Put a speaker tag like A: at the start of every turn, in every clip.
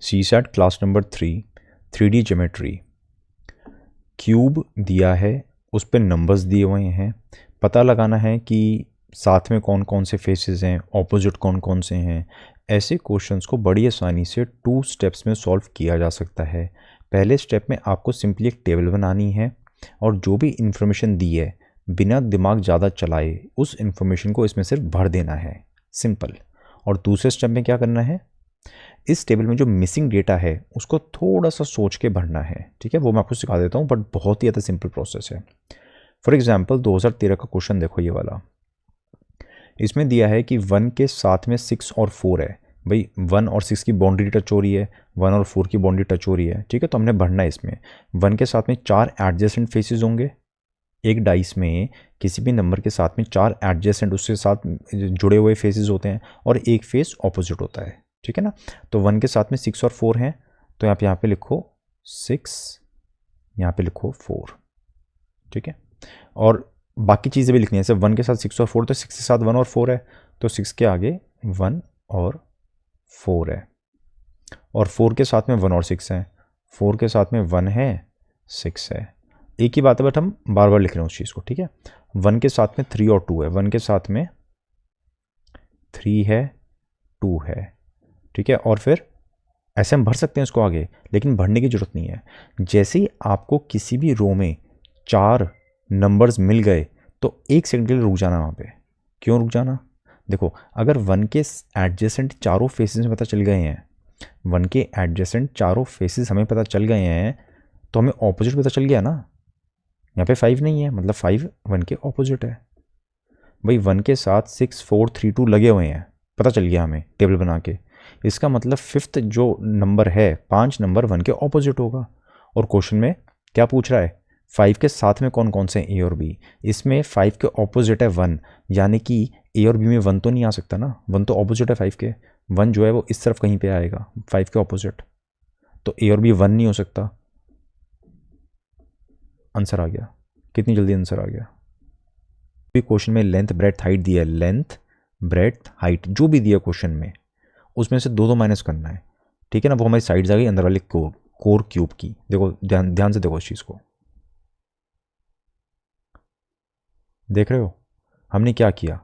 A: CSAT class number 3D geometry. Cube दिया है, उस पर नंबर्स दिए हुए हैं, पता लगाना है कि साथ में कौन कौन से फेसेस हैं, ऑपोजिट कौन कौन से हैं। ऐसे क्वेश्चंस को बड़ी आसानी से 2 स्टेप्स में सॉल्व किया जा सकता है। पहले स्टेप में आपको सिंपली एक टेबल बनानी है और जो भी इन्फॉर्मेशन दी है बिना दिमाग ज़्यादा चलाए उस इन्फॉर्मेशन को इसमें सिर्फ भर देना है, सिंपल। और दूसरे स्टेप में क्या करना है, इस टेबल में जो मिसिंग डेटा है उसको थोड़ा सा सोच के भरना है, ठीक है। वो मैं आपको सिखा देता हूँ, बट बहुत ही ज़्यादा सिंपल प्रोसेस है। फॉर एग्जांपल 2013 का क्वेश्चन देखो, ये वाला। इसमें दिया है कि 1 के साथ में 6 और 4 है। भाई 1 और 6 की बाउंड्री टच हो रही है, 1 और 4 की बाउंड्री टच हो रही है, ठीक है। तो हमने भरना है इसमें 1 के साथ में 4 एडजेसेंट फेसेस होंगे। एक डाइस में किसी भी नंबर के साथ में 4 एडजेसेंट उसके साथ जुड़े हुए फेसेस होते हैं और एक फेस ऑपोजिट होता है, ठीक है ना। तो 1 के साथ में 6 और 4 हैं, तो आप यहाँ पे लिखो 6, यहाँ पे लिखो 4, ठीक है। और बाकी चीज़ें भी लिखनी है, जैसे 1 के साथ 6 और 4, तो 6 के साथ 1 और 4 है, तो 6 के आगे 1 और 4 है। और 4 के साथ में 1 और 6 है, 4 के साथ में 1 है, 6 है। एक ही बात है, बट हम बार बार लिख रहे हैं उस चीज़ को, ठीक है। 1 के साथ में 3 और 2 है, 1 के साथ में 3 है, 2 है, ठीक है। और फिर ऐसे हम भर सकते हैं इसको आगे, लेकिन भरने की ज़रूरत नहीं है। जैसे ही आपको किसी भी रो में 4 नंबर्स मिल गए तो 1 सेकंड के लिए रुक जाना वहाँ पे। क्यों रुक जाना? देखो, अगर 1 के एडजेसेंट चारों फेसेस में पता चल गए हैं, 1 के एडजेसेंट चारों फेसेस हमें पता चल गए हैं, तो हमें ऑपोजिट पता चल गया ना। यहाँ पे 5 नहीं है, मतलब 5 1 के ऑपोजिट है। भाई 1 के साथ 6 4 3 2 लगे हुए हैं, पता चल गया हमें टेबल बना के। इसका मतलब 5th जो नंबर है, 5 नंबर 1 के ऑपोजिट होगा। और क्वेश्चन में क्या पूछ रहा है, 5 के साथ में कौन कौन से ए और बी। इसमें 5 के ऑपोजिट है 1, यानी कि ए और बी में 1 तो नहीं आ सकता ना, 1 तो ऑपोजिट है 5 के। 1 जो है वो इस तरफ कहीं पे आएगा 5 के ऑपोजिट, तो ए और बी 1 नहीं हो सकता। आंसर आ गया, कितनी जल्दी आंसर आ गया। भी क्वेश्चन में लेंथ ब्रेड्थ हाइट दिया है, लेंथ ब्रेड्थ हाइट जो भी दिया क्वेश्चन में, उसमें से दो माइनस करना है, ठीक है ना। वो हमारी साइड्स आ गई अंदर वाले कोर क्यूब की। देखो ध्यान से देखो इस चीज़ को, देख रहे हो हमने क्या किया।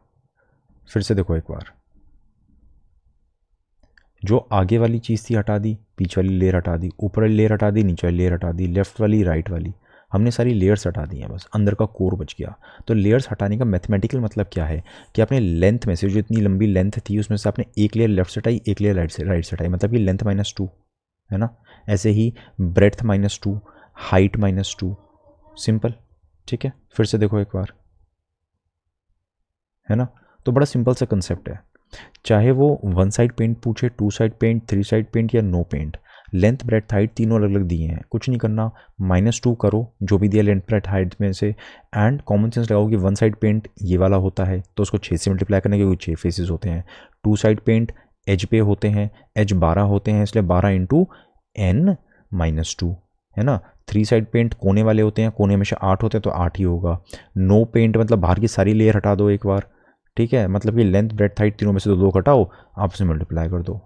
A: फिर से देखो एक बार, जो आगे वाली चीज़ थी हटा दी, पीछे वाली लेयर हटा दी, ऊपर वाली लेयर हटा दी, नीचे वाली लेयर हटा दी, लेफ्ट वाली राइट वाली, हमने सारी लेयर्स हटा दी हैं, बस अंदर का कोर बच गया। तो लेयर्स हटाने का मैथमेटिकल मतलब क्या है कि आपने लेंथ में से, जो इतनी लंबी लेंथ थी उसमें से आपने एक लेयर लेफ्ट से हटाई, एक लेयर राइट से हटाई, मतलब कि लेंथ -2 है ना। ऐसे ही ब्रेड्थ -2, हाइट -2, सिंपल, ठीक है। फिर से देखो एक बार, है ना। तो बड़ा सिंपल सा कंसेप्ट है, चाहे वो 1 साइड पेंट पूछे, 2 साइड पेंट, 3 साइड पेंट या no paint, length breadth height तीनों अलग अलग दिए हैं, कुछ नहीं करना, -2 करो जो भी दिया लेंथ ब्रेड्थ हाइट में से, एंड कॉमन सेंस लगाओ कि 1 साइड पेंट ये वाला होता है तो उसको 6 से मल्टीप्लाई करने के 6 फेसेस होते हैं। 2 साइड पेंट एज पे होते हैं, एज 12 होते हैं, इसलिए 12 इंटू n-2 है ना। 3 साइड पेंट कोने वाले होते हैं, कोने हमेशा 8 होते हैं तो 8 ही होगा। नो पेंट मतलब बाहर की सारी लेयर हटा दो एक बार, ठीक है। मतलब कि लेंथ ब्रेड्थ हाइट तीनों में से दो घटाओ, आपसे मल्टीप्लाई कर दो,